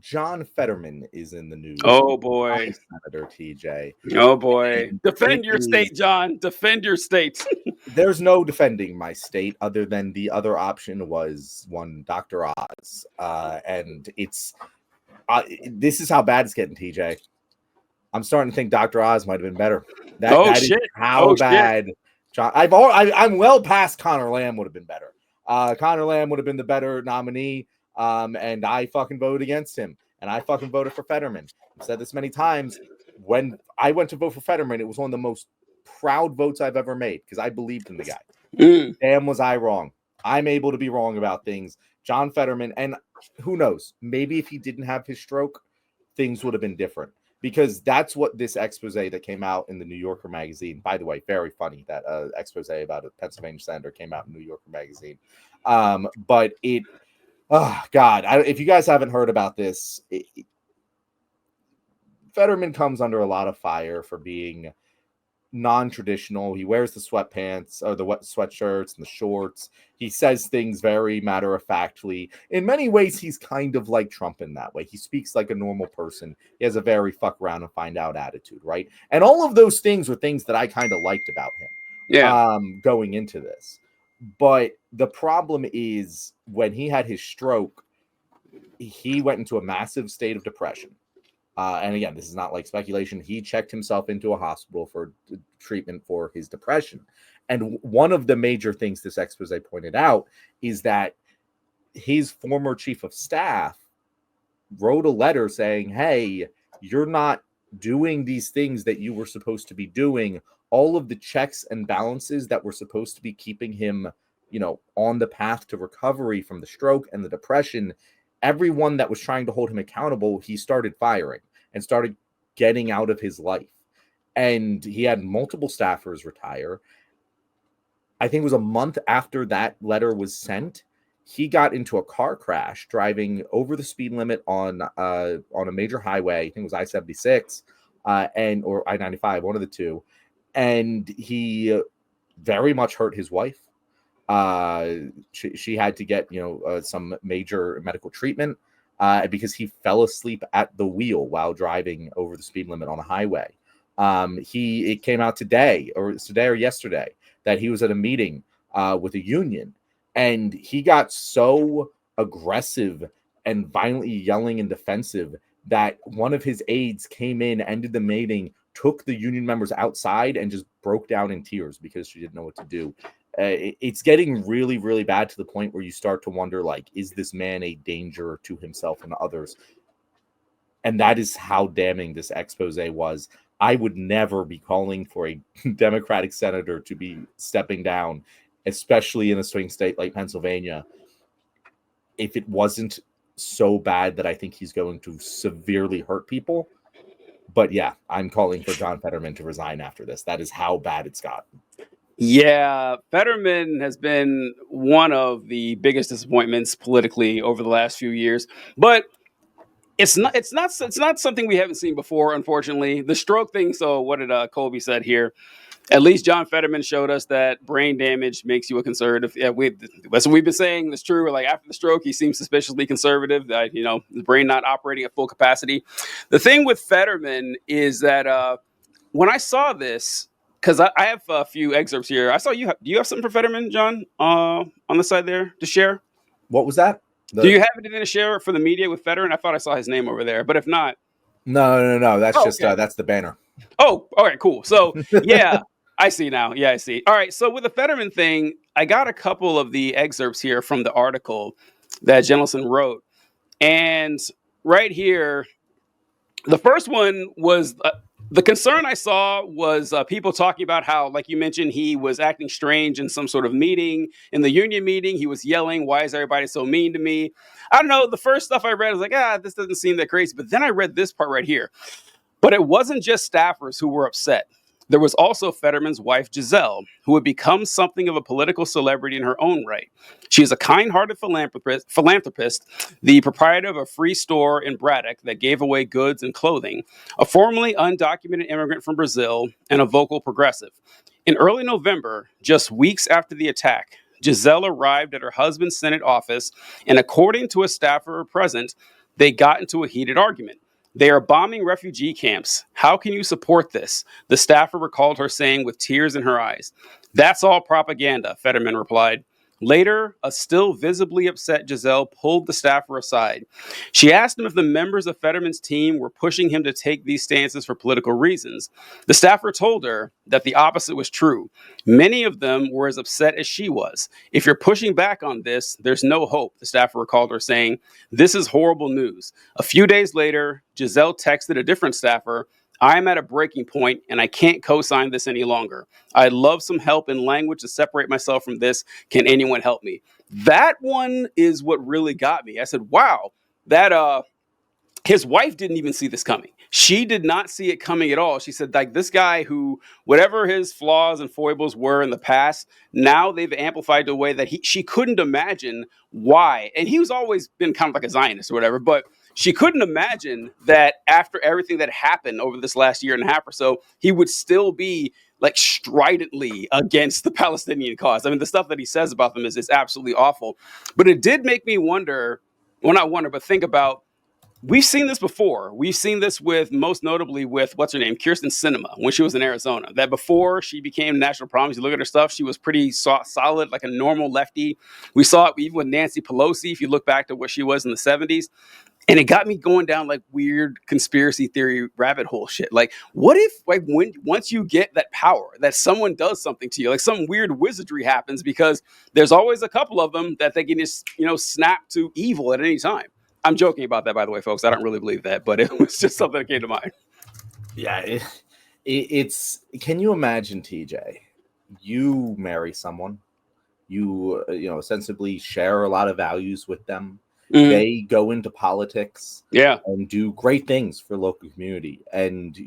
John Fetterman is in the news. Oh boy, Senator TJ. Oh boy, And defend your is, state, John. Defend your state. There's no defending my state other than the other option was one Dr. Oz, and it's this is how bad it's getting, TJ. I'm starting to think Dr. Oz might have been better. That shit! Is how bad. Shit. John, I'm well past Connor Lamb would have been better. Connor Lamb would have been the better nominee, and I fucking voted against him, and I fucking voted for Fetterman. I've said this many times. When I went to vote for Fetterman, it was one of the most proud votes I've ever made because I believed in the guy. Damn, was I wrong. I'm able to be wrong about things. John Fetterman, and who knows, maybe if he didn't have his stroke, things would have been different. Because that's what this expose that came out in the New Yorker magazine, by the way, very funny that expose about a Pennsylvania senator came out in New Yorker magazine. But it, oh God, if you guys haven't heard about this, Fetterman comes under a lot of fire for being non-traditional. He wears the sweatpants or the sweatshirts and the shorts. He says things very matter-of-factly. In many ways, he's kind of like Trump in that way. He speaks like a normal person. He has a very fuck around and find out attitude, right? And all of those things were things that I kind of liked about him going into this. But the problem is when he had his stroke, he went into a massive state of depression. And again, this is not like speculation. He checked himself into a hospital for treatment for his depression. And one of the major things this expose pointed out is that his former chief of staff wrote a letter saying, hey, you're not doing these things that you were supposed to be doing. All of the checks and balances that were supposed to be keeping him, on the path to recovery from the stroke and the depression, everyone that was trying to hold him accountable, he started firing and started getting out of his life. And he had multiple staffers retire. I think it was a month after that letter was sent, he got into a car crash driving over the speed limit on a major highway. I think it was I-76 or I-95, one of the two. And he very much hurt his wife. She had to get some major medical treatment because he fell asleep at the wheel while driving over the speed limit on a highway. It came out today or yesterday that he was at a meeting with a union, and he got so aggressive and violently yelling and defensive that one of his aides came in, ended the meeting, took the union members outside, and just broke down in tears because she didn't know what to do. It's getting really, really bad to the point where you start to wonder, like, is this man a danger to himself and others? And that is how damning this expose was. I would never be calling for a Democratic senator to be stepping down, especially in a swing state like Pennsylvania, if it wasn't so bad that I think he's going to severely hurt people. But yeah, I'm calling for John Fetterman to resign after this. That is how bad it's gotten. Yeah, Fetterman has been one of the biggest disappointments politically over the last few years, but it's not something we haven't seen before, unfortunately. The stroke thing. So what did Colby said here? At least John Fetterman showed us that brain damage makes you a conservative. Yeah, that's what we've been saying. That's true. Like after the stroke, he seems suspiciously conservative. The brain not operating at full capacity. The thing with Fetterman is that when I saw this. Because I have a few excerpts here. I saw you. Do you have something for Fetterman, John, on the side there to share? What was that? Do you have anything to share for the media with Fetterman? I thought I saw his name over there, but if not, no. That's that's the banner. Oh, all right, cool. So yeah, I see now. Yeah, I see. All right. So with the Fetterman thing, I got a couple of the excerpts here from the article that Jellison wrote, and right here, the first one was. The concern I saw was people talking about how, like you mentioned, he was acting strange in some sort of meeting, in the union meeting. He was yelling, why is everybody so mean to me? I don't know. The first stuff I read, I was like, this doesn't seem that crazy. But then I read this part right here. But it wasn't just staffers who were upset. There was also Fetterman's wife, Giselle, who had become something of a political celebrity in her own right. She is a kind-hearted philanthropist, the proprietor of a free store in Braddock that gave away goods and clothing, a formerly undocumented immigrant from Brazil, and a vocal progressive. In early November, just weeks after the attack, Giselle arrived at her husband's Senate office, and according to a staffer present, They got into a heated argument. They are bombing refugee camps. How can you support this? The staffer recalled her saying with tears in her eyes. That's all propaganda, Fetterman replied. Later, a still visibly upset Giselle pulled the staffer aside. She asked him if the members of Fetterman's team were pushing him to take these stances for political reasons. The staffer told her that the opposite was true. Many of them were as upset as she was. If you're pushing back on this, there's no hope, the staffer recalled her saying. This is horrible news. A few days later, Giselle texted a different staffer, I am at a breaking point and I can't co-sign this any longer. I'd love some help in language to separate myself from this. Can anyone help me? That one is what really got me. I said, wow, that his wife didn't even see this coming. She did not see it coming at all. She said, like, this guy who, whatever his flaws and foibles were in the past, now they've amplified to a way that she couldn't imagine why. And he was always been kind of like a Zionist or whatever, but she couldn't imagine that after everything that happened over this last year and a half or so, he would still be like stridently against the Palestinian cause. I mean, the stuff that he says about them is absolutely awful. But it did make me wonder, well, not wonder, but think about, we've seen this before. We've seen this with, most notably with, what's her name, Kirsten Sinema, when she was in Arizona. That before she became national prominence, you look at her stuff, she was pretty solid, like a normal lefty. We saw it even with Nancy Pelosi, if you look back to what she was in the 70s. And it got me going down like weird conspiracy theory rabbit hole shit. Like, what if, like, once you get that power, that someone does something to you, like some weird wizardry happens, because there's always a couple of them that they can just, snap to evil at any time. I'm joking about that, by the way, folks. I don't really believe that, but it was just something that came to mind. Yeah, it's. Can you imagine, TJ? You marry someone, you ostensibly share a lot of values with them. Mm-hmm. They go into politics, and do great things for local community. And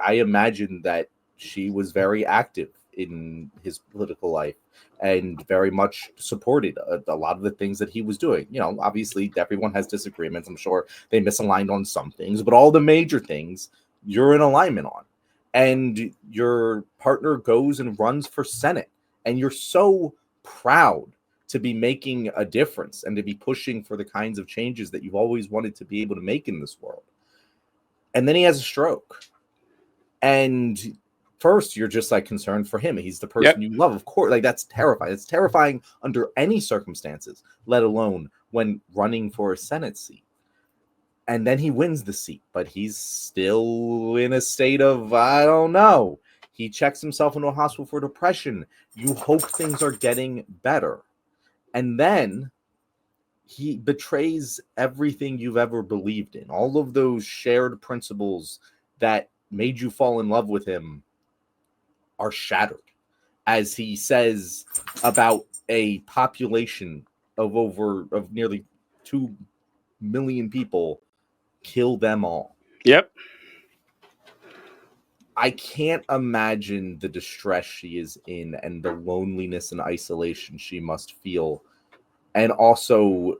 I imagine that she was very active in his political life and very much supported a lot of the things that he was doing. Obviously everyone has disagreements. I'm sure they misaligned on some things, but all the major things you're in alignment on. And your partner goes and runs for Senate, and you're so proud to be making a difference and to be pushing for the kinds of changes that you've always wanted to be able to make in this world. And then he has a stroke. And first, you're just like concerned for him. He's the person you love, of course. Like, that's terrifying. It's terrifying under any circumstances, let alone when running for a Senate seat. And then he wins the seat, but he's still in a state of, I don't know. He checks himself into a hospital for depression. You hope things are getting better. And then he betrays everything you've ever believed in. All of those shared principles that made you fall in love with him are shattered, as he says about a population of nearly 2 million people, kill them all. Yep. I can't imagine the distress she is in and the loneliness and isolation she must feel. And also,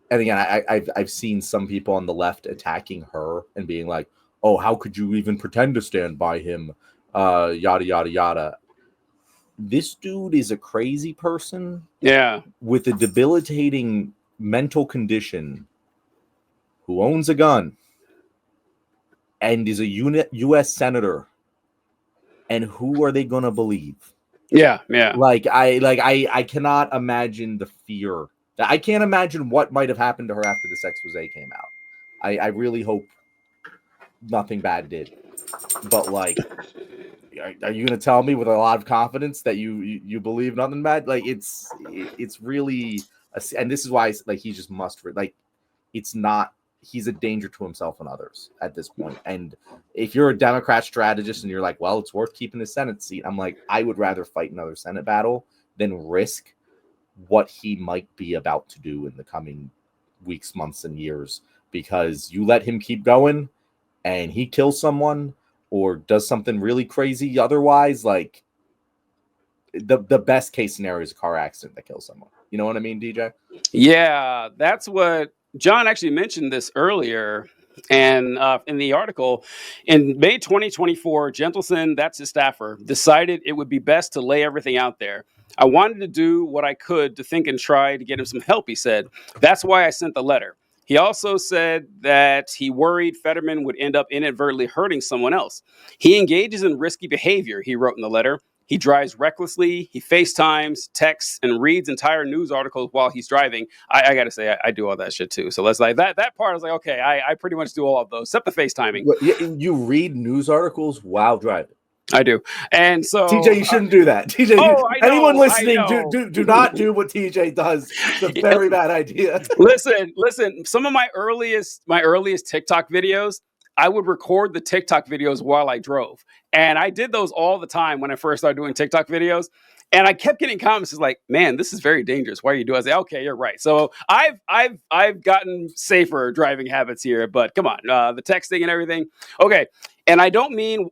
and again, I've seen some people on the left attacking her and being like, oh, how could you even pretend to stand by him? Yada, yada, yada. This dude is a crazy person. Yeah. With a debilitating mental condition, who owns a gun and is a U.S. senator. And who are they going to believe? Yeah. I cannot imagine the fear. I can't imagine what might have happened to her after this expose came out. I really hope nothing bad did. But, like, are you going to tell me with a lot of confidence that you believe nothing bad? Like, it's really, and this is why, like, he just must, like, it's not, he's a danger to himself and others at this point. And if you're a Democrat strategist and you're like, well, it's worth keeping the Senate seat, I'm like, I would rather fight another Senate battle than risk what he might be about to do in the coming weeks, months, and years. Because you let him keep going and he kills someone or does something really crazy otherwise, like, the best case scenario is a car accident that kills someone. You know what I mean, DJ? Yeah, that's what John actually mentioned this earlier. And in the article, in May 2024, Gentleson, that's his staffer, decided it would be best to lay everything out there. I wanted to do what I could to think and try to get him some help, he said. That's why I sent the letter. He also said that he worried Fetterman would end up inadvertently hurting someone else. He engages in risky behavior, he wrote in the letter. He drives recklessly, he FaceTimes, texts, and reads entire news articles while he's driving. I got to say, I do all that shit too. So let's like that part, I was like, okay, I pretty much do all of those, except the FaceTiming. You read news articals while driving? I do. And so TJ, you shouldn't do that. TJ, anyone listening, I do not do what TJ does. It's a very bad idea. Listen, some of my earliest TikTok videos, I would record the TikTok videos while I drove. And I did those all the time when I first started doing TikTok videos. And I kept getting comments like, man, this is very dangerous. Why are you doing it? I was like, okay, you're right. So I've gotten safer driving habits here, but come on, the texting and everything. Okay. And I don't mean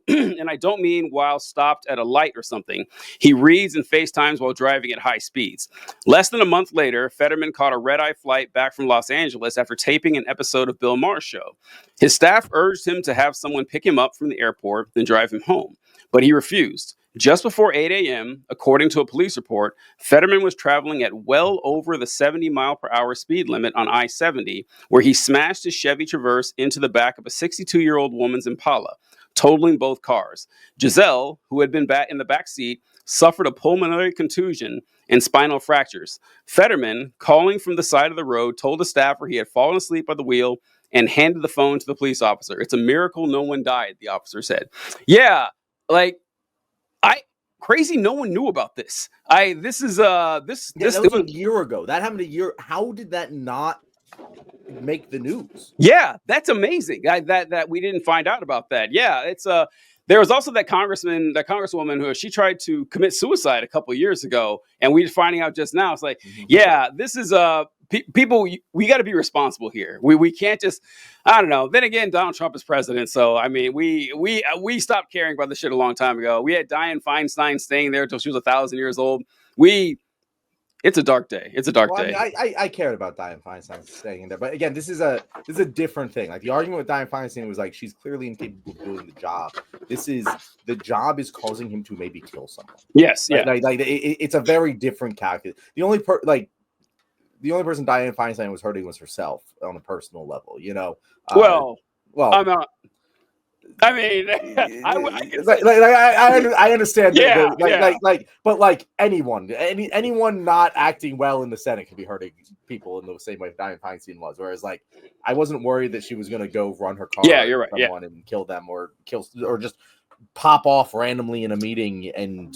while stopped at a light or something. He reads and FaceTimes while driving at high speeds. Less than a month later, Fetterman caught a red-eye flight back from Los Angeles after taping an episode of Bill Maher's show. His staff urged him to have someone pick him up from the airport and drive him home, but he refused. Just before 8 a.m., according to a police report, Fetterman was traveling at well over the 70-mile-per-hour speed limit on I-70, where he smashed his Chevy Traverse into the back of a 62-year-old woman's Impala, totaling both cars. Giselle, who had been in the back seat, suffered a pulmonary contusion and spinal fractures. Fetterman, calling from the side of the road, told the staffer he had fallen asleep by the wheel and handed the phone to the police officer. It's a miracle no one died, the officer said. Yeah, like, crazy. No one knew about this. That was a year ago. That happened a year. How did that not make the news? Yeah, that's amazing. That we didn't find out about that. Yeah, it's there was also that congresswoman who she tried to commit suicide a couple of years ago, and we're finding out just now. It's like, yeah, this is people. We got to be responsible here. We can't just, I don't know. Then again, Donald Trump is president, so I mean, we stopped caring about this shit a long time ago. We had Dianne Feinstein staying there until she was 1,000 years old. It's a dark day. It's a dark day. I cared about Dianne Feinstein staying in there, but again, this is a different thing. Like the argument with Dianne Feinstein was like she's clearly incapable of doing the job. The job is causing him to maybe kill someone. Yes, yeah. It's a very different calculus. The only person Dianne Feinstein was hurting was herself on a personal level. You know. Well, I'm not. I mean, I understand. Yeah, but like anyone not acting well in the Senate could be hurting people in the same way Dianne Feinstein was. Whereas, like, I wasn't worried that she was going to go run her car, you're right, and kill them or just pop off randomly in a meeting and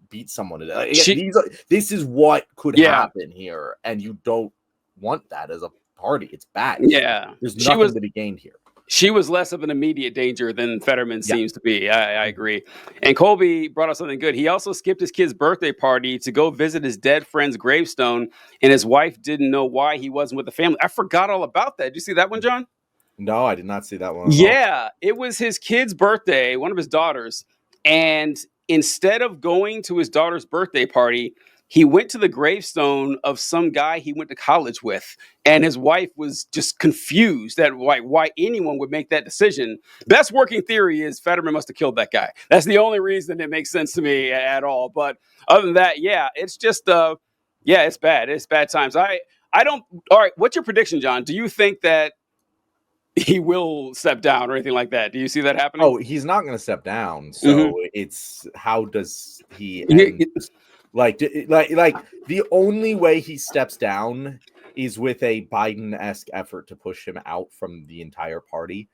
beat someone. This is what could happen here, and you don't want that as a party. It's bad. Yeah, there's nothing to be gained here. She was less of an immediate danger than Fetterman seems to be. I agree. And Colby brought up something good. He also skipped his kid's birthday party to go visit his dead friend's gravestone, and his wife didn't know why he wasn't with the family. I forgot all about that. Did you see that one, John? No, I did not see that one. Yeah, it was his kid's birthday, one of his daughters, and instead of going to his daughter's birthday party, he went to the gravestone of some guy he went to college with, and his wife was just confused that why anyone would make that decision. Best working theory is Fetterman must have killed that guy. That's the only reason it makes sense to me at all. But other than that, yeah, it's just it's bad. It's bad times. I don't. All right, what's your prediction, John? Do you think that he will step down or anything like that? Do you see that happening? Oh, he's not going to step down. So it's how does he end? Like the only way he steps down is with a Biden-esque effort to push him out from the entire party.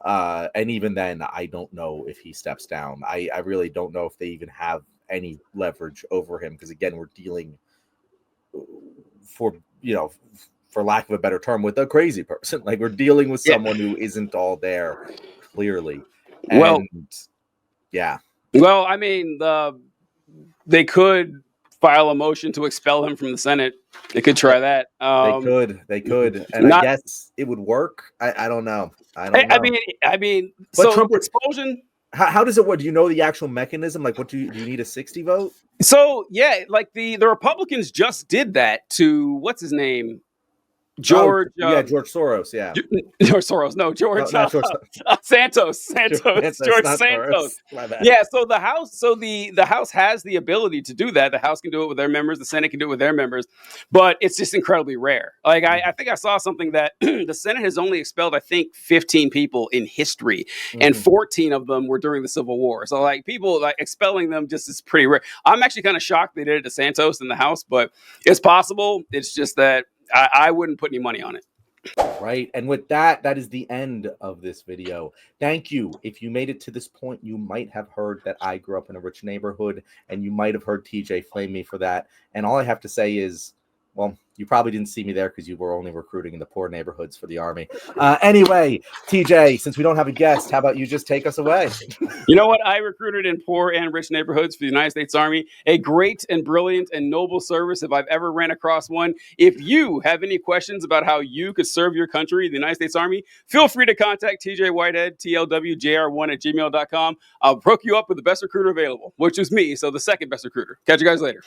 And even then, I don't know if he steps down. I really don't know if they even have any leverage over him. Because again, we're dealing for lack of a better term, with a crazy person. Like we're dealing with someone who isn't all there clearly. And, Well, I mean, they could file a motion to expel him from the Senate. They could try that. They could. And I guess it would work. I don't know. I mean, but so Trump expulsion. How does it work? Do you know the actual mechanism? Like, what do you need a 60 vote? So yeah, like the Republicans just did that to what's his name? George. George Soros. Yeah. George Soros. No, George. No, not George. Santos. George not Santos. My bad. Yeah. So the House. So the House has the ability to do that. The House can do it with their members. The Senate can do it with their members. But it's just incredibly rare. Like I think I saw something that the Senate has only expelled, I think, 15 people in history, and 14 of them were during the Civil War. So like people like expelling them just is pretty rare. I'm actually kind of shocked they did it to Santos in the House, but it's possible. It's just that I wouldn't put any money on it. Right. And with that, that is the end of this video. Thank you. If you made it to this point, you might have heard that I grew up in a rich neighborhood, and you might have heard TJ flame me for that. And all I have to say is, well, you probably didn't see me there because you were only recruiting in the poor neighborhoods for the Army. Anyway, TJ, since we don't have a guest, how about you just take us away? You know what? I recruited in poor and rich neighborhoods for the United States Army. A great and brilliant and noble service if I've ever ran across one. If you have any questions about how you could serve your country, the United States Army, feel free to contact TJ Whitehead, TLWJR1@gmail.com. I'll hook you up with the best recruiter available, which is me, so the second best recruiter. Catch you guys later.